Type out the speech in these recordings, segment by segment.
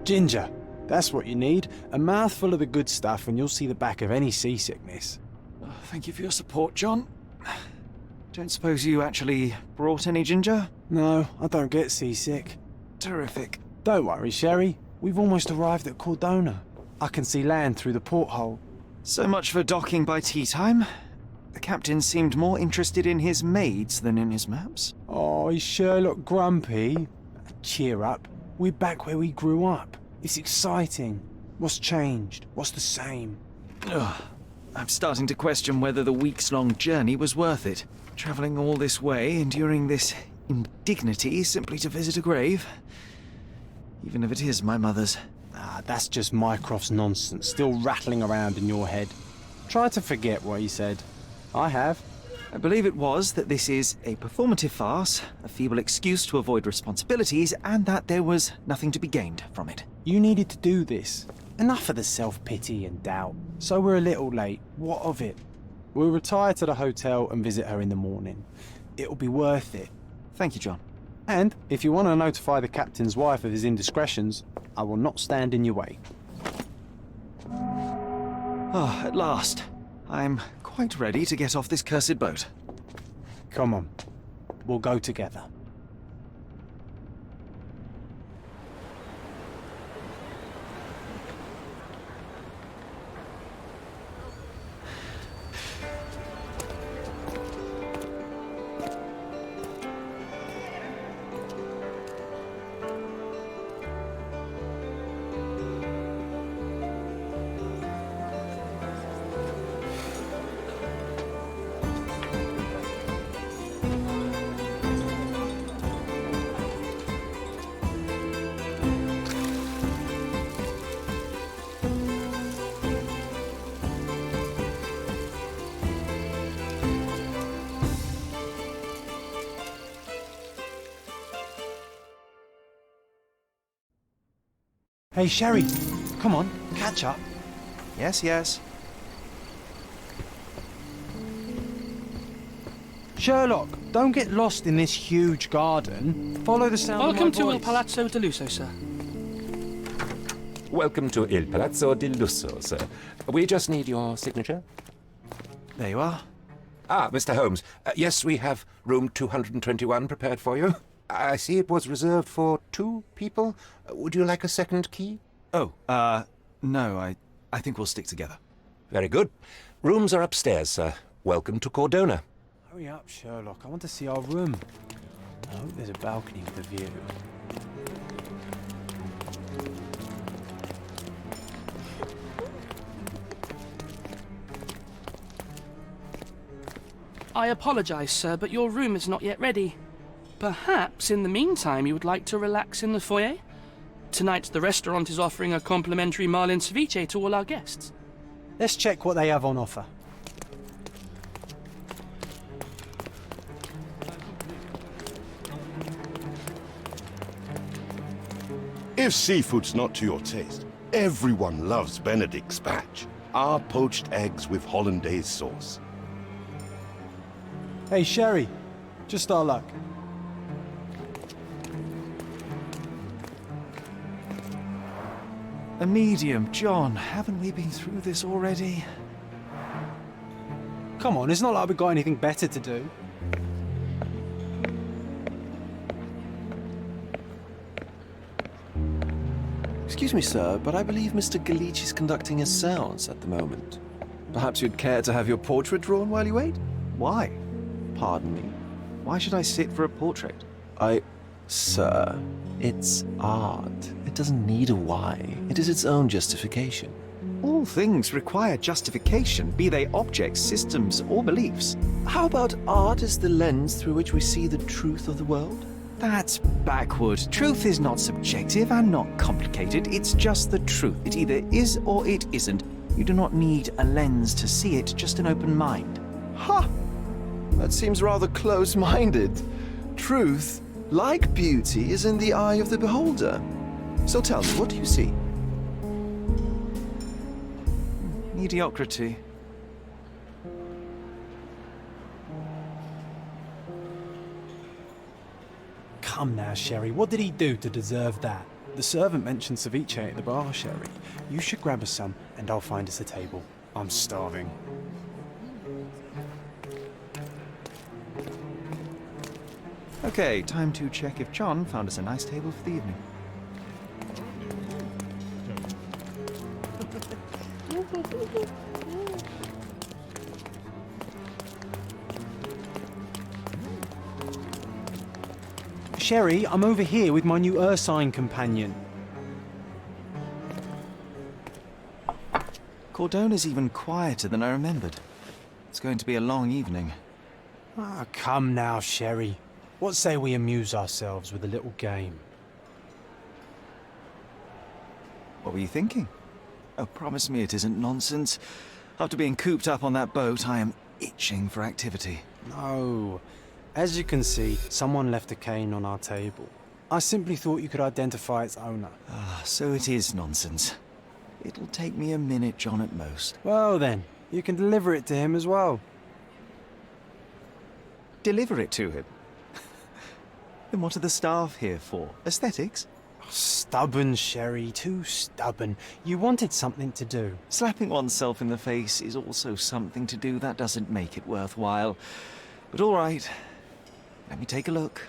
Ginger. That's what you need. A mouthful of the good stuff and you'll see the back of any seasickness. Oh, thank you for your support, John. Don't suppose you actually brought any ginger? No, I don't get seasick. Terrific. Don't worry, Sherry. We've almost arrived at Cordona. I can see land through the porthole. So much for docking by tea time. The captain seemed more interested in his maids than in his maps. Oh, is Sherlock grumpy? Cheer up. We're back where we grew up. It's exciting. What's changed? What's the same? Ugh. I'm starting to question whether the weeks-long journey was worth it. Travelling all this way, enduring this indignity simply to visit a grave. Even if it is my mother's. Ah, that's just Mycroft's nonsense, still rattling around in your head. Try to forget what he said. I have. I believe it was that this is a performative farce, a feeble excuse to avoid responsibilities, and that there was nothing to be gained from it. You needed to do this. Enough of the self-pity and doubt. So we're a little late. What of it? We'll retire to the hotel and visit her in the morning. It'll be worth it. Thank you, John. And if you want to notify the captain's wife of his indiscretions, I will not stand in your way. Ah, at last. I'm quite ready to get off this cursed boat. Come on. We'll go together. Hey, Sherry, come on, catch up. Yes, yes. Sherlock, don't get lost in this huge garden. Follow the sound Welcome of my to voice. Il Palazzo Deluso, sir. Welcome to Il Palazzo Deluso, sir. We just need your signature. There you are. Ah, Mr. Holmes. Yes, we have room 221 prepared for you. I see it was reserved for 2 people. Would you like a second key? Oh, no, I think we'll stick together. Very good. Rooms are upstairs, sir. Welcome to Cordona. Hurry up, Sherlock. I want to see our room. I hope there's a balcony with a view. I apologize, sir, but your room is not yet ready. Perhaps, in the meantime, you would like to relax in the foyer? Tonight, the restaurant is offering a complimentary marlin ceviche to all our guests. Let's check what they have on offer. If seafood's not to your taste, everyone loves Benedict's batch. Our poached eggs with hollandaise sauce. Hey, Sherry, just our luck. A medium. John, haven't we been through this already? Come on, it's not like we've got anything better to do. Excuse me, sir, but I believe Mr. Galich is conducting a séance at the moment. Perhaps you'd care to have your portrait drawn while you wait? Why? Pardon me. Why should I sit for a portrait? Sir, it's art. It doesn't need a why. It is its own justification. All things require justification, be they objects, systems, or beliefs. How about art as the lens through which we see the truth of the world? That's backward. Truth is not subjective and not complicated. It's just the truth. It either is or it isn't. You do not need a lens to see it, just an open mind. Ha! That seems rather close-minded. Truth, like beauty, is in the eye of the beholder. So tell me, what do you see? Mediocrity. Come now, Sherry, what did he do to deserve that? The servant mentioned ceviche at the bar, Sherry. You should grab us some, and I'll find us a table. I'm starving. Okay, time to check if John found us a nice table for the evening. Sherry, I'm over here with my new Ursine companion. Cordona's even quieter than I remembered. It's going to be a long evening. Ah, come now, Sherry. What say we amuse ourselves with a little game? What were you thinking? Oh, promise me it isn't nonsense. After being cooped up on that boat, I am itching for activity. No. As you can see, someone left a cane on our table. I simply thought you could identify its owner. Ah, so it is nonsense. It'll take me a minute, John, at most. Well then, you can deliver it to him as well. Deliver it to him? Then what are the staff here for? Aesthetics? Stubborn, Sherry, too stubborn. You wanted something to do. Slapping oneself in the face is also something to do. That doesn't make it worthwhile. But all right, let me take a look.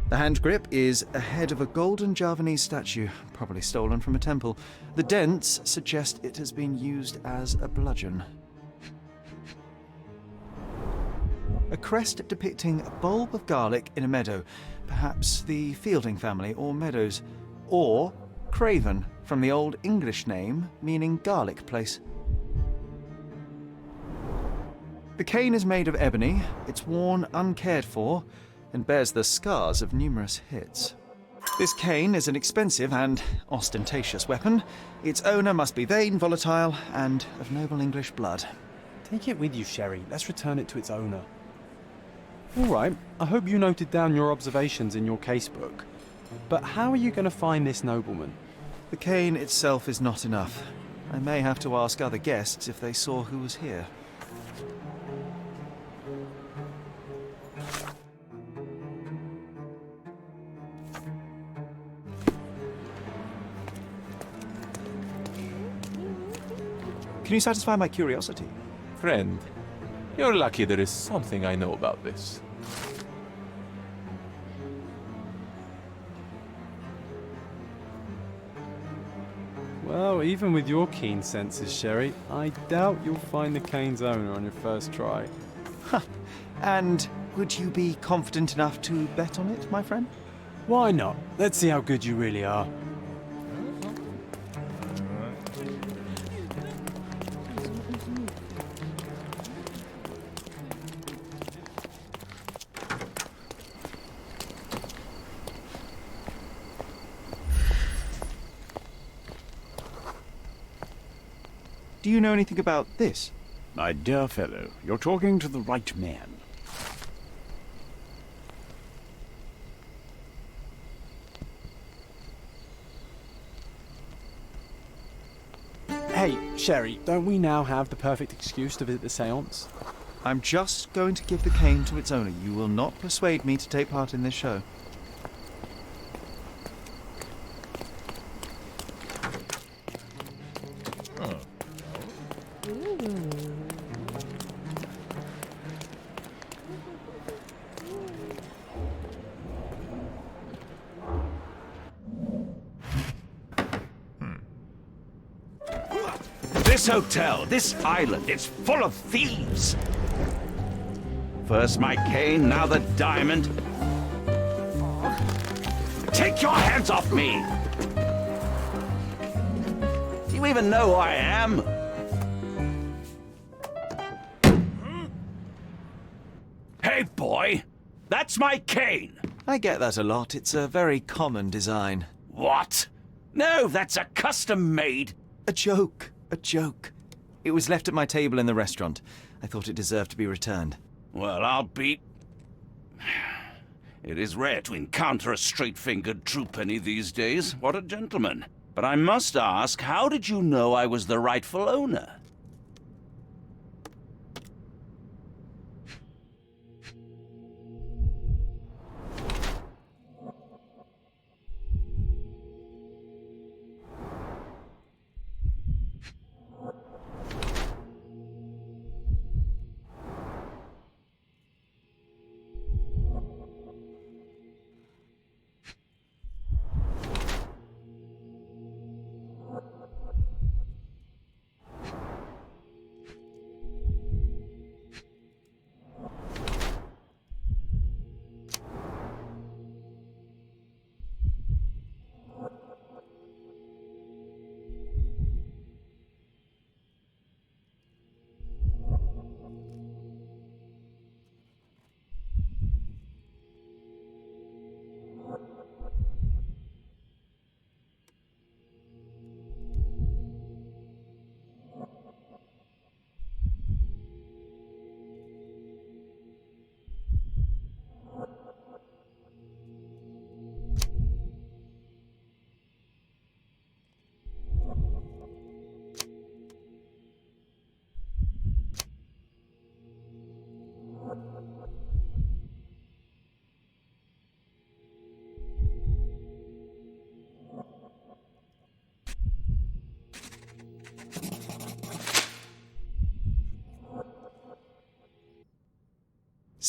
The hand grip is a head of a golden Javanese statue, probably stolen from a temple. The dents suggest it has been used as a bludgeon. A crest depicting a bulb of garlic in a meadow, perhaps the Fielding family or Meadows, or Craven, from the Old English name meaning garlic place. The cane is made of ebony, it's worn uncared for, and bears the scars of numerous hits. This cane is an expensive and ostentatious weapon. Its owner must be vain, volatile, and of noble English blood. Take it with you, Sherry. Let's return it to its owner. All right, I hope you noted down your observations in your casebook. But how are you going to find this nobleman? The cane itself is not enough. I may have to ask other guests if they saw who was here. Can you satisfy my curiosity? Friend, you're lucky there is something I know about this. Well, even with your keen senses, Sherry, I doubt you'll find the cane's owner on your first try. And would you be confident enough to bet on it, my friend? Why not? Let's see how good you really are. Do you know anything about this? My dear fellow, you're talking to the right man. Hey, Sherry, don't we now have the perfect excuse to visit the séance? I'm just going to give the cane to its owner. You will not persuade me to take part in this show. This hotel, this island, it's full of thieves. First my cane, now the diamond. Take your hands off me! Do you even know who I am? Hey, boy! That's my cane! I get that a lot. It's a very common design. What? No, that's a custom-made. A joke. A joke. It was left at my table in the restaurant. I thought it deserved to be returned. Well, I'll be... It is rare to encounter a straight-fingered true penny these days. What a gentleman. But I must ask, how did you know I was the rightful owner?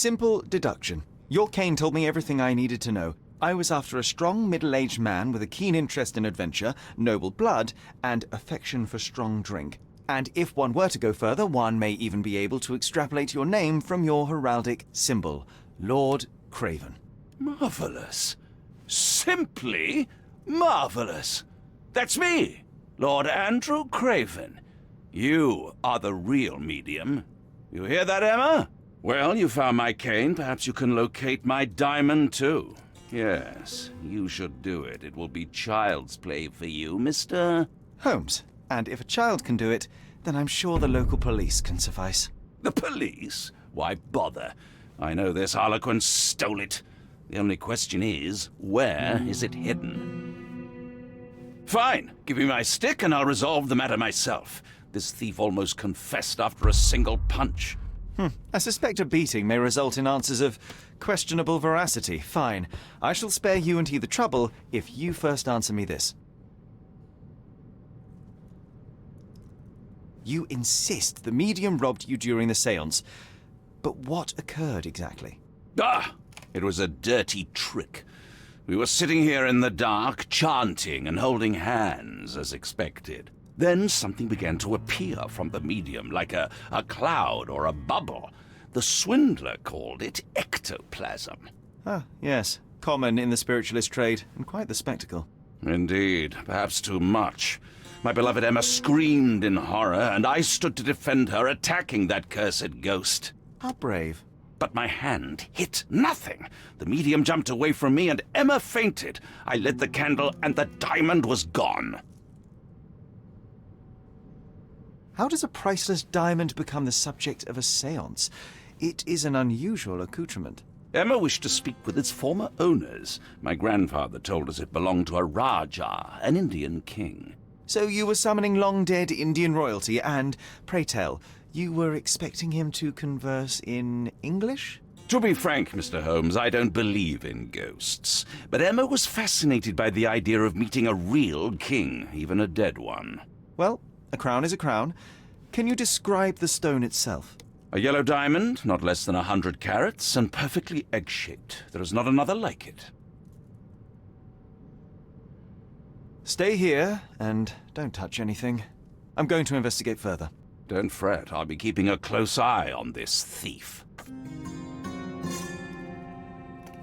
Simple deduction. Your cane told me everything I needed to know. I was after a strong, middle-aged man with a keen interest in adventure, noble blood, and affection for strong drink. And if one were to go further, one may even be able to extrapolate your name from your heraldic symbol, Lord Craven. Marvelous. Simply marvelous. That's me, Lord Andrew Craven. You are the real medium. You hear that, Emma? Well, you found my cane. Perhaps you can locate my diamond, too. Yes, you should do it. It will be child's play for you, Mr. Holmes. And if a child can do it, then I'm sure the local police can suffice. The police? Why bother? I know this harlequin stole it. The only question is, where is it hidden? Fine. Give me my stick and I'll resolve the matter myself. This thief almost confessed after a single punch. I suspect a beating may result in answers of questionable veracity. Fine. I shall spare you and he the trouble if you first answer me this. You insist the medium robbed you during the séance. But what occurred exactly? It was a dirty trick. We were sitting here in the dark, chanting and holding hands as expected. Then something began to appear from the medium, like a cloud or a bubble. The swindler called it ectoplasm. Ah, yes. Common in the spiritualist trade, and quite the spectacle. Indeed, perhaps too much. My beloved Emma screamed in horror, and I stood to defend her, attacking that cursed ghost. How brave. But my hand hit nothing. The medium jumped away from me, and Emma fainted. I lit the candle, and the diamond was gone. How does a priceless diamond become the subject of a séance? It is an unusual accoutrement. Emma wished to speak with its former owners. My grandfather told us it belonged to a Rajah, an Indian king. So you were summoning long-dead Indian royalty, and, pray tell, you were expecting him to converse in English? To be frank, Mr. Holmes, I don't believe in ghosts. But Emma was fascinated by the idea of meeting a real king, even a dead one. Well, a crown is a crown. Can you describe the stone itself? A yellow diamond, not less than 100 carats, and perfectly egg-shaped. There is not another like it. Stay here, and don't touch anything. I'm going to investigate further. Don't fret, I'll be keeping a close eye on this thief.